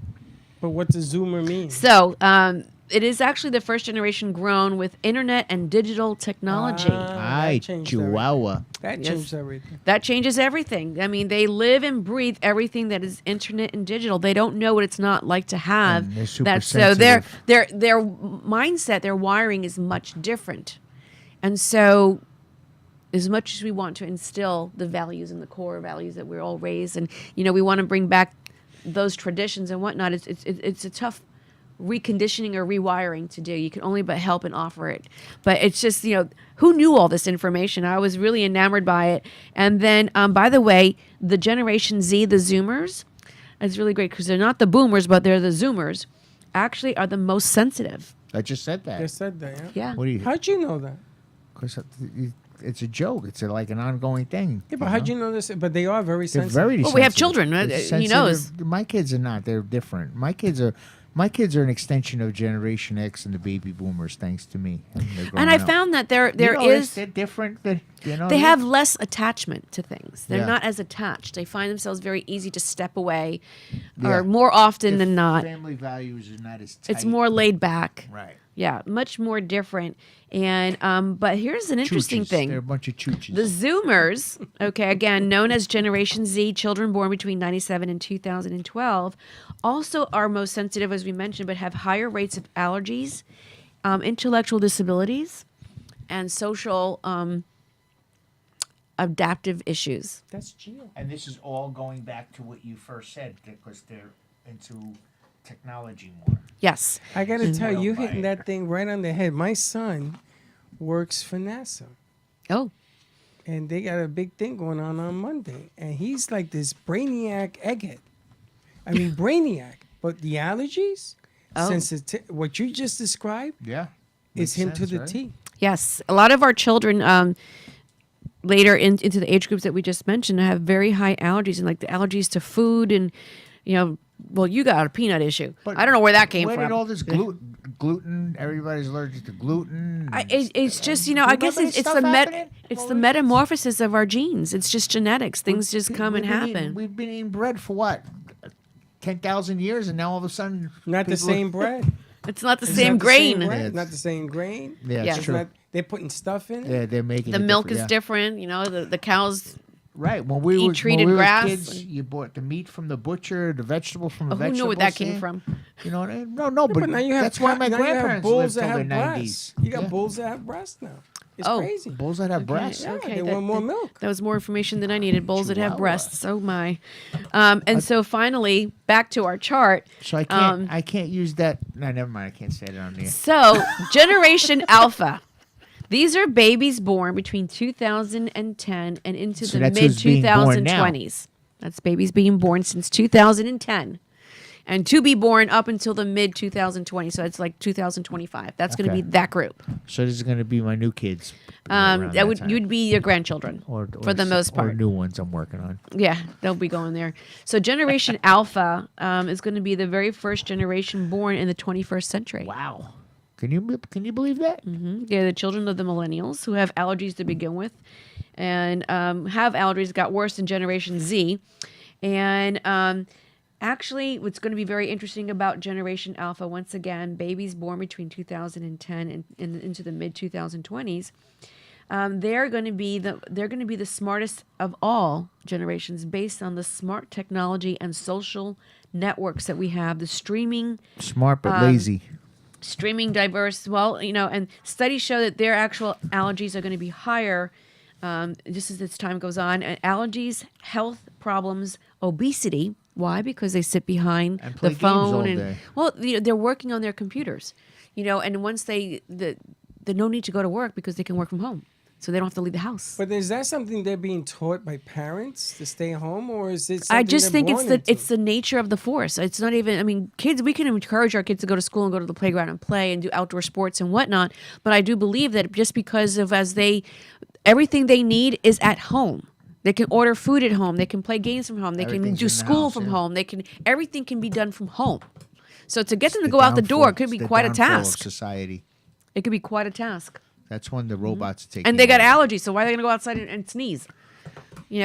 But what does Zoomer mean? So, it is actually the first generation grown with internet and digital technology. Ay, Chihuahua. That Yes. changed everything. That changes everything. I mean, they live and breathe everything that is internet and digital. They don't know what it's not like to have And they're super that. So their sensitive. mindset, their wiring is much different. And so, as much as we want to instill the values and the core values that we're all raised, and we want to bring back those traditions and whatnot, it's a tough reconditioning or rewiring to do. You can only but help and offer it. But it's just, who knew all this information? I was really enamored by it. And then, by the way, the Generation Z, the Zoomers, it's really great because they're not the boomers, but they're the Zoomers, actually are the most sensitive. I just said that. They said that, yeah? Yeah. What do you? How'd you know that? Because it's a joke. It's like an ongoing thing. Yeah, but how'd you know this? But they are very They're sensitive. very. Well, we have sensitive. children. They're He sensitive. knows. My kids are not. They're different. My kids are an extension of Generation X and the baby boomers, thanks to me. And I found that there is they're different. they have less attachment to things. They're Yeah. not as attached. They find themselves very easy to step away, Yeah. or more often than not. Family values are not as tight. It's more laid back. right. Yeah, much more different. And but here's an interesting Chooches. thing. They're a bunch of chooches. The Zoomers, okay, again, known as Generation Z, children born between 97 and 2012, also are most sensitive, as we mentioned, but have higher rates of allergies, intellectual disabilities, and social adaptive issues. That's Geo. And this is all going back to what you first said, because they're into technology more. Yes. I got to tell you, you're Well, hitting that thing right on the head. My son works for NASA, Oh, and they got a big thing going on Monday. And he's like this brainiac egghead. I mean, brainiac. But the allergies, Oh. what you just described, Yeah. is him to the T. yes. A lot of our children later into the age groups that we just mentioned have very high allergies, and like the allergies to food, and well, you got a peanut issue. But I don't know where that came Where from. did all this gluten? Everybody's allergic to gluten. It's just I guess Remember it's this the stuff happening? it's the metamorphosis of our genes. It's just genetics. Things just come and We've been happen. eating- we've been eating bread for what? 10,000 years, and now all of a sudden, Not the people- same bread. It's not the It's same not the grain. bread, Yeah, not the same grain. Yeah, Yeah. it's It's true. not, they're putting stuff in it. Yeah, they're making The it milk different, is different. The cows Right. When we Eat were treated when we were grass kids, and- you bought the meat from the butcher, the vegetable from the Who vegetable knew where that came stand. from? You know what I mean? No, but, But now you have that's why my now you have grandparents bulls lived that till have their breasts. 90s. You got Yeah. bulls that have breasts now. It's Oh. crazy. Bulls that have breasts. Yeah, Okay, they that- want more milk. That was more information than I needed. Bulls that have Chihuahua. breasts. Oh my! And so finally, back to our chart. So I can't use that. No, never mind. I can't say it on there. So Generation Alpha. These are babies born between 2010 and into So the that's mid who's being born now. 2020s. That's babies being born since 2010. And to be born up until the mid 2020. So it's like 2025. That's going to Okay. be that group. So this is going to be my new kids. around That would time. you'd be your grandchildren or for the most or part. new ones I'm working on. Yeah, they'll be going there. So Generation Alpha is going to be the very first generation born in the 21st century. Wow. Can you believe that? They're the children of the millennials who have allergies to begin with, and have allergies got worse in Generation Z. And actually, what's going to be very interesting about Generation Alpha, once again, babies born between 2010 and into the mid 2020s, they're going to be the smartest of all generations based on the smart technology and social networks that we have, the streaming Smart but lazy. diverse. Well, and studies show that their actual allergies are going to be higher just as time goes on. And allergies, health problems, obesity. Why? Because they sit behind And play the games phone all and day. well, they're working on their computers. And once they no need to go to work because they can work from home, so they don't have to leave the house. But is that something they're being taught by parents to stay home, or is it? I Something just they're think born into? it's the nature of the force. It's not even. I mean, kids. We can encourage our kids to go to school and go to the playground and play and do outdoor sports and whatnot. But I do believe that just because of everything they need is at home. They can order food at home. They can play games from home. They can Everything's do in the school house, from yeah. home. Everything can be done from home. So to get them to The go out the door downfall- could be it's the quite a downfall of task. Society. It could be quite a task. That's when the robots are taking. And they got over. allergies, so why are they going to go outside and sneeze?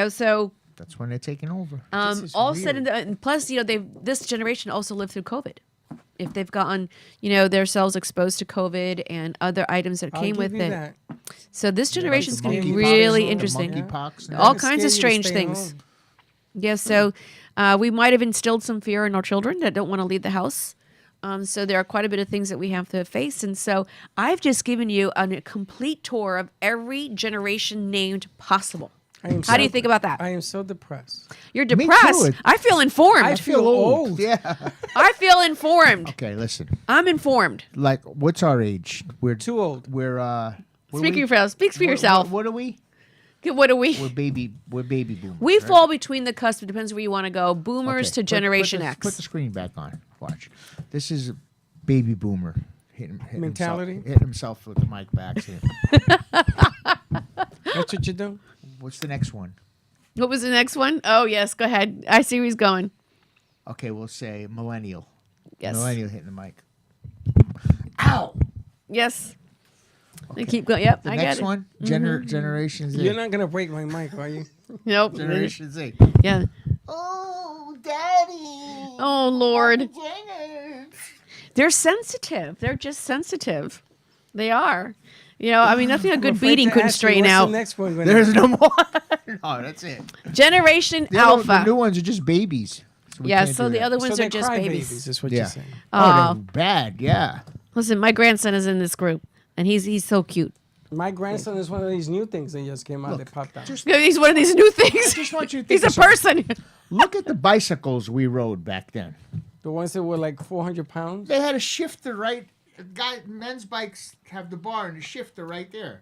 So That's when they're taking over. This is all said weird. and plus, this generation also lived through COVID. If they've gotten, themselves exposed to COVID and other items that I'll came give with you it. that. So this generation is the going to be monkeypox, really the interesting. Monkeypox. All That'll kinds of scare you strange to stay things. home. Yeah, so we might have instilled some fear in our children that don't want to leave the house. So there are quite a bit of things that we have to face. And so I've just given you a complete tour of every generation named possible. How do you think about that? I am so depressed. You're Me too. depressed. I feel informed. I feel old. Yeah. I feel informed. Okay, listen. I'm informed. Like, what's our age? We're Too old. We're what are Speak we? for yourself. Speak for yourself. What are we? What are we? We're baby boomers. We right? fall between the cusp. It depends where you want to go. Boomers Okay, to Generation X. Put the screen back on. Watch. This is a baby boomer. Mentality? Hitting himself with the mic by accident. That's what you do. What's the next one? What was the next one? Oh, yes. Go ahead. I see where he's going. Okay, we'll say millennial. Yes. Millennial hitting the mic. Ow! Yes. And keep going. Yep, The I next get it. one, Generation Z. You're not gonna break my mic, are you? Nope. Generation Z. Yeah. Oh, Daddy. Oh, Lord. Jenner. They're sensitive. They're just sensitive. They are. I mean, nothing a I'm good afraid beating to couldn't ask you, straighten what's out. The next one gonna There's no more. No, that's it. Generation The Alpha. new ones are just babies. So we Yeah, can't so do the that. other So ones they're are just crybabies, babies. is what Yeah. you're saying. Oh, they're bad. Yeah. Listen, my grandson is in this group, and he's so cute. My grandson is one of these new things that just came out. Look, That popped out. just He's one of these new things. just want you to He's think a of something. person. Look at the bicycles we rode back then. The ones that were like 400 pounds. They had a shifter right. Men's bikes have the bar and the shifter right there,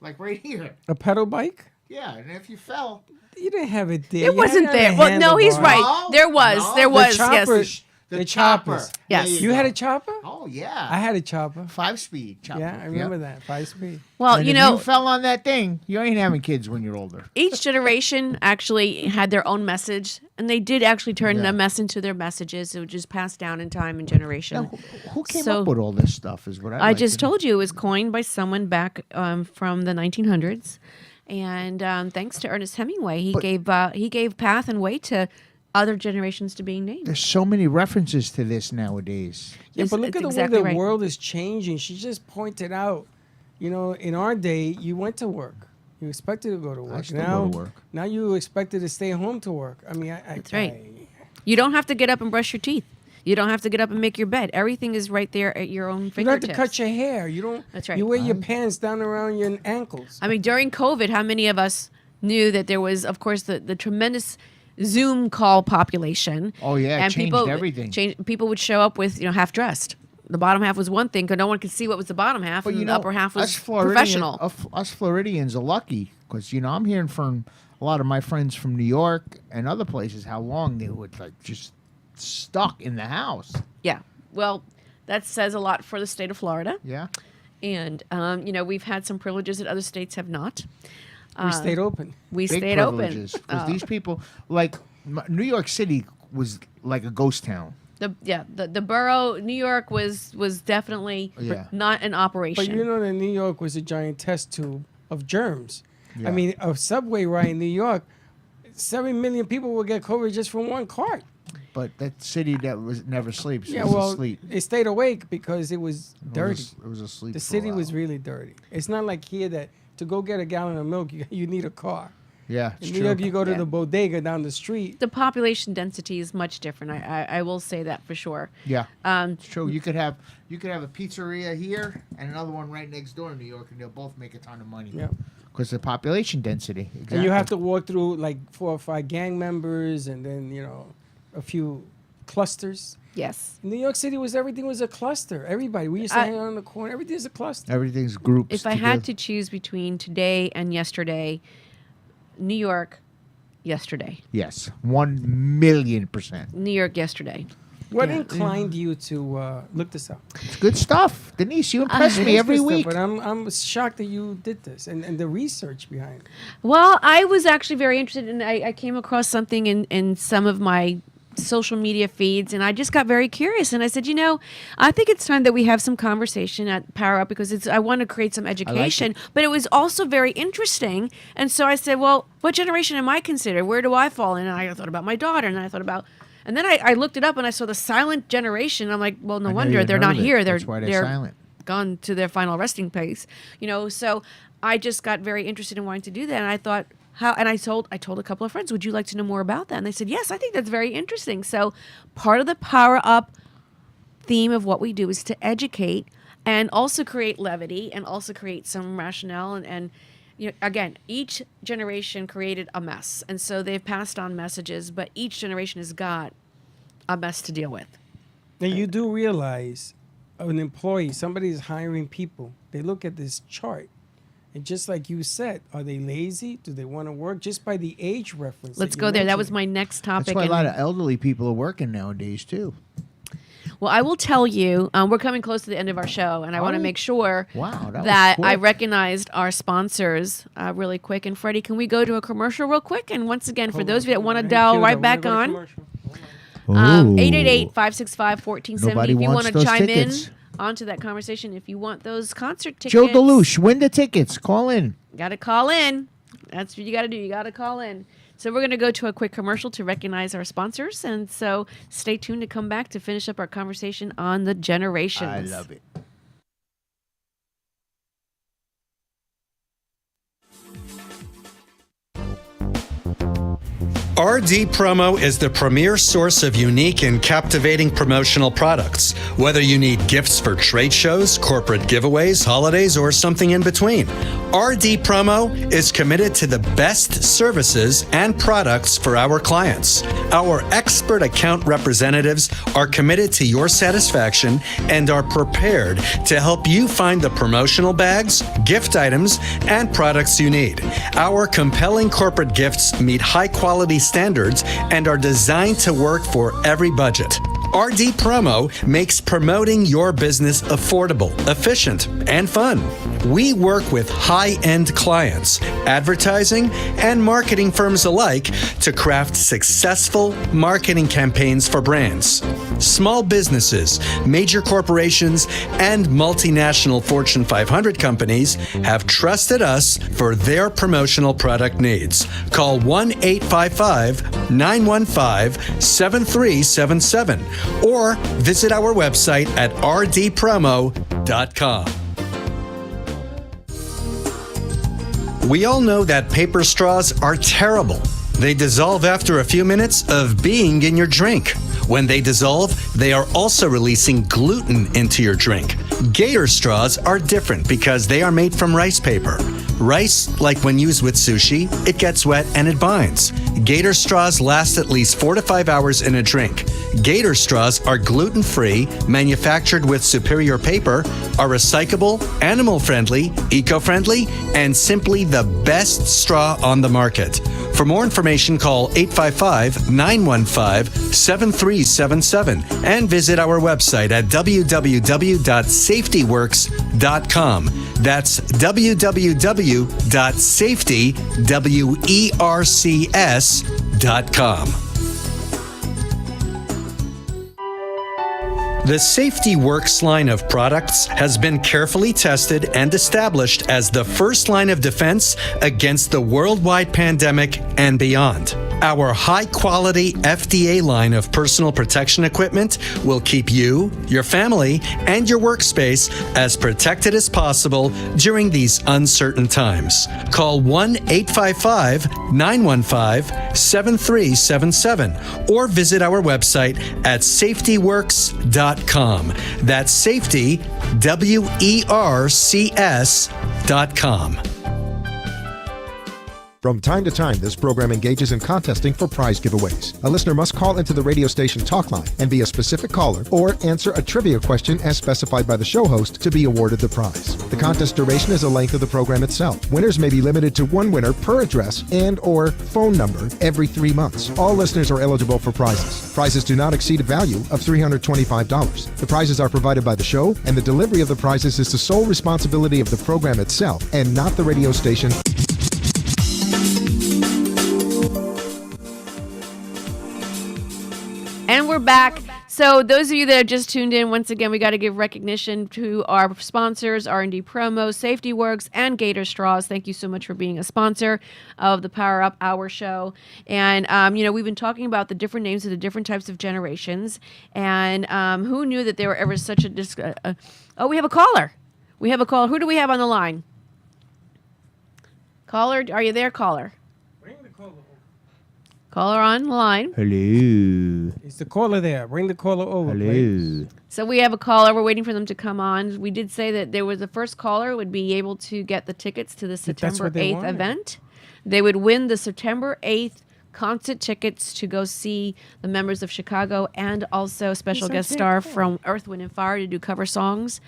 like right here. A pedal bike. Yeah, and if you fell, You didn't have it there. It You wasn't had it there. on a Well, no, he's handlebar. right. No, There was. no. There The was. chopper- Yes. The choppers. Yes. There You had a go. chopper? Oh yeah. I had a chopper. 5-speed chopper. Yeah, I remember that. 5-speed. Well, And you if know, you fell on that thing, you ain't having kids when you're older. each generation actually had their own message, and they did actually turn Yeah. the mess into their messages. It was just passed down in time and generation. Now, who came So- up with all this stuff? Is what I like just to know. told you it was coined by someone back from the 1900s, and thanks to Ernest Hemingway, he gave path and way to other generations to being named. There's so many references to this nowadays. Yeah, It's- but look it's at the exactly way the right. world is changing. She just pointed out, in our day, you went to work. You expected to go to work. still now, go to work. Now you expected to stay home to work. I mean, That's right. You don't have to get up and brush your teeth. You don't have to get up and make your bed. Everything is right there at your own You fingertips. don't have to cut your hair. You don't. That's right. You wear your pants down around your ankles. I mean, during COVID, how many of us knew that there was, of course, the tremendous Zoom call population? Oh, yeah, it changed everything. People would show up with, half dressed. The bottom half was one thing because no one could see what was the bottom half, and the upper half was professional. Us Floridians are lucky because I'm hearing from a lot of my friends from New York and other places how long they would just stuck in the house. Yeah. Well, that says a lot for the state of Florida. Yeah. And, we've had some privileges that other states have not. We stayed open. We Big stayed open. privileges, because these people, New York City was like a ghost town. The borough, New York was definitely not an operation. But that New York was a giant test tube of germs. Yeah. I mean, a subway ride in New York, 7 million people will get COVID just from one cart. But that city that never sleeps Yeah, was well, asleep. it stayed awake because it was dirty. It was asleep. The for a city while. was really dirty. It's not like here that to go get a gallon of milk, you need a car. Yeah, it's In true. New York, you go to Yeah. the bodega down the street. The population density is much different. I will say that for sure. Yeah, Um, it's true. You could have a pizzeria here and another one right next door in New York, and they'll both make a ton of money. Yeah. Because the population density. Exactly. And you have to walk through like 4 or 5 gang members and then, a few clusters. Yes. New York City everything was a cluster. Everybody. We used to hang out on the corner. Everything is a cluster. Everything's groups. If I had to choose between today and yesterday, New York, yesterday. Yes, 1,000,000%. New York, yesterday. What Yeah. inclined you to look this up? It's good stuff, Denise. You impress me every Good stuff, week. but I'm shocked that you did this and the research behind it. Well, I was actually very interested, and I came across something in some of my social media feeds, and I just got very curious, and I said, I think it's time that we have some conversation at Power Up because I want to create some education, but it was also very interesting, and so I said, well, what generation am I considered? Where do I fall in? And I thought about my daughter, and then I thought about, and then I looked it up, and I saw the silent generation. I'm like, well, no I know wonder you they're heard not of it. here. That's why they're silent. Gone to their final resting place, so I just got very interested in wanting to do that, and I thought, and I told a couple of friends, would you like to know more about that? And they said, yes, I think that's very interesting. So part of the Power Up theme of what we do is to educate and also create levity and also create some rationale. And again, each generation created a mess. And so they've passed on messages, but each generation has got a mess to deal with. Now, you do realize an employee, somebody is hiring people, they look at this chart. And just like you said, are they lazy? Do they want to work? Just by the age reference. Let's go there. That was my next topic. That's why a lot of elderly people are working nowadays, too. Well, I will tell you, we're coming close to the end of our show, and I want to make sure Wow, that was that I quick. recognized our sponsors really quick. And Freddie, can we go to a commercial real quick? And once again, for those of you that want to dial right back on, 888-565-1470. Nobody If you wants want to those chime tickets. in onto that conversation, if you want those concert tickets. Joe DeLuche, win the tickets. Call in. Got to call in. That's what you got to do. You got to call in. So we're going to go to a quick commercial to recognize our sponsors. And so stay tuned to come back to finish up our conversation on the generations. I love it. RD Promo is the premier source of unique and captivating promotional products. Whether you need gifts for trade shows, corporate giveaways, holidays, or something in between, RD Promo is committed to the best services and products for our clients. Our expert account representatives are committed to your satisfaction and are prepared to help you find the promotional bags, gift items, and products you need. Our compelling corporate gifts meet high-quality standards and are designed to work for every budget. RD Promo makes promoting your business affordable, efficient, and fun. We work with high-end clients, advertising, and marketing firms alike to craft successful marketing campaigns for brands. Small businesses, major corporations, and multinational Fortune 500 companies have trusted us for their promotional product needs. Call 1-855-915-7377 or visit our website at rdpromo.com. We all know that paper straws are terrible. They dissolve after a few minutes of being in your drink. When they dissolve, they are also releasing gluten into your drink. Gator straws are different because they are made from rice paper. Rice, like when used with sushi, it gets wet and it binds. Gator straws last at least 4 to 5 hours in a drink. Gator straws are gluten-free, manufactured with superior paper, are recyclable, animal-friendly, eco-friendly, and simply the best straw on the market. For more information, call 855-915-7377 and visit our website at www.safetyworks.com. That's www.safetyworks.com. The Safety Works line of products has been carefully tested and established as the first line of defense against the worldwide pandemic and beyond. Our high-quality FDA line of personal protection equipment will keep you, your family, and your workspace as protected as possible during these uncertain times. Call 1-855-915-7377 or visit our website at safetyworks.com. That's safety, WERCS.com. From time to time, this program engages in contesting for prize giveaways. A listener must call into the radio station talk line and be a specific caller or answer a trivia question as specified by the show host to be awarded the prize. The contest duration is the length of the program itself. Winners may be limited to one winner per address and or phone number every 3 months. All listeners are eligible for prizes. Prizes do not exceed a value of $325. The prizes are provided by the show, and the delivery of the prizes is the sole responsibility of the program itself and not the radio station. And we're back. So those of you that have just tuned in, once again, we got to give recognition to our sponsors, R&D Promo, Safety Works, and Gator Straws. Thank you so much for being a sponsor of the Power Up Hour show. And, we've been talking about the different names of the different types of generations. And who knew that there were ever such a... Oh, we have a caller. We have a caller. Who do we have on the line? Caller, are you there, caller? Caller on the line. Hello. Is the caller there? Bring the caller over, please. So we have a caller. We're waiting for them to come on. We did say that there was the first caller would be able to get the tickets to the September 8th event. They would win the September 8th concert tickets to go see the members of Chicago and also a special guest star from Earth, Wind, and Fire to do cover songs.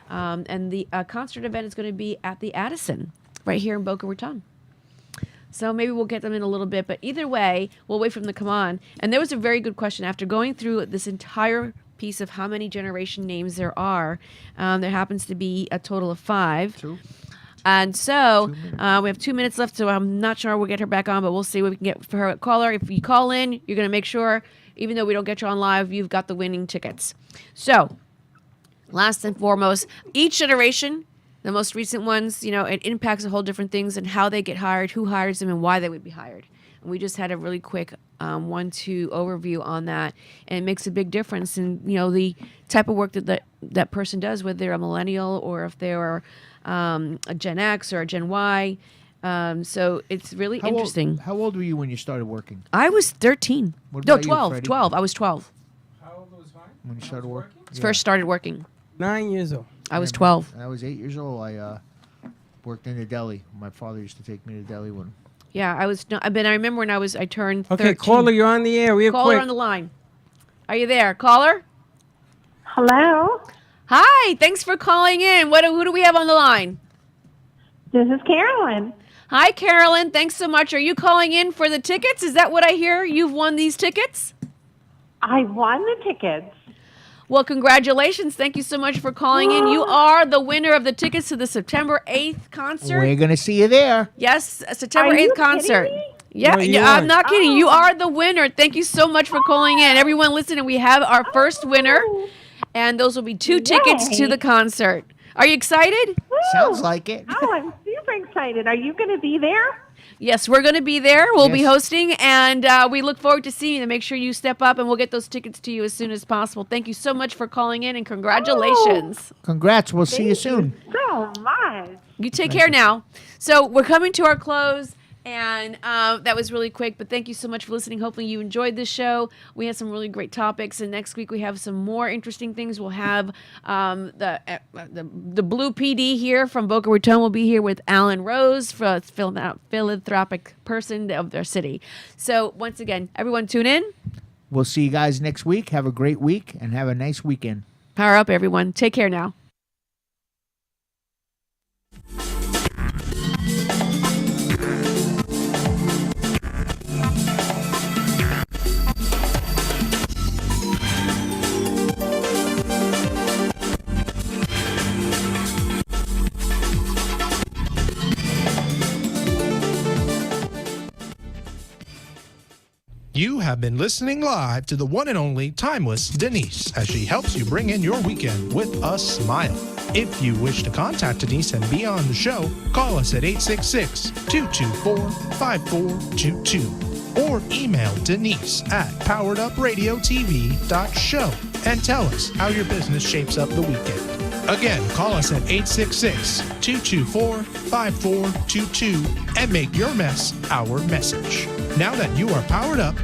And the concert event is going to be at the Addison right here in Boca Raton. So maybe we'll get them in a little bit. But either way, we'll wait for them to come on. And there was a very good question. After going through this entire piece of how many generation names there are, there happens to be a total of 5. 2. And so we have 2 minutes left, so I'm not sure we'll get her back on, but we'll see what we can get for her. Caller, if you call in, you're going to make sure, even though we don't get you on live, you've got the winning tickets. So last and foremost, each generation... The most recent ones, it impacts a whole different things and how they get hired, who hires them, and why they would be hired. And we just had a really quick 1-2 overview on that, and it makes a big difference in the type of work that person does, whether they're a millennial or if they're a Gen X or a Gen Y. So it's really interesting. How old were you when you started working? I was 13. What No, about you, 12. Freddie? 12. I was 12. How old was I? When you started working? First started working. 9 years old. I was 12. I was 8 years old. I worked in the deli. My father used to take me to the deli when. Yeah, I was. I remember when I turned 13. Okay, caller, you're on the air. Real Caller quick. on the line. Are you there, caller? Hello, Hi. Thanks for calling in. Who do we have on the line? this is Carolyn. Hi, Carolyn. Thanks so much. Are you calling in for the tickets? Is that what I hear? You've won these tickets? I won the tickets. Well, congratulations. Thank you so much for calling in. You are the winner of the tickets to the September 8th concert. We're gonna see you there. Yes, September Are you 8th concert. kidding me? Yeah, No, you I'm aren't. not kidding. You are the winner. Thank you so much for calling in. Everyone listening, we have our first winner, and those will be 2 tickets to Yay. the concert. Are you excited? Sounds like it. Oh, I'm super excited. excited. Are you going to be there? Yes, we're going to be there. We'll be Yes. hosting, and we look forward to seeing you. Make sure you step up, and we'll get those tickets to you as soon as possible. Thank you so much for calling in, and congratulations. Congrats. We'll see you soon. So much. You take care now. So we're coming to our close, and that was really quick, but thank you so much for listening. Hopefully you enjoyed this show. We had some really great topics, and next week we have some more interesting things. We'll have the Blue PD here from Boca Raton will be here with Alan Rose, for philanthropic person of their city. So once again, everyone tune in. We'll see you guys next week. Have a great week and have a nice weekend. Power up, everyone. Take care now. You have been listening live to the one and only timeless Denise as she helps you bring in your weekend with a smile. If you wish to contact Denise and be on the show, call us at 866-224-5422 or email Denise at poweredupradiotv.show and tell us how your business shapes up the weekend. Again, call us at 866-224-5422 and make your mess our message. Now that you are powered up,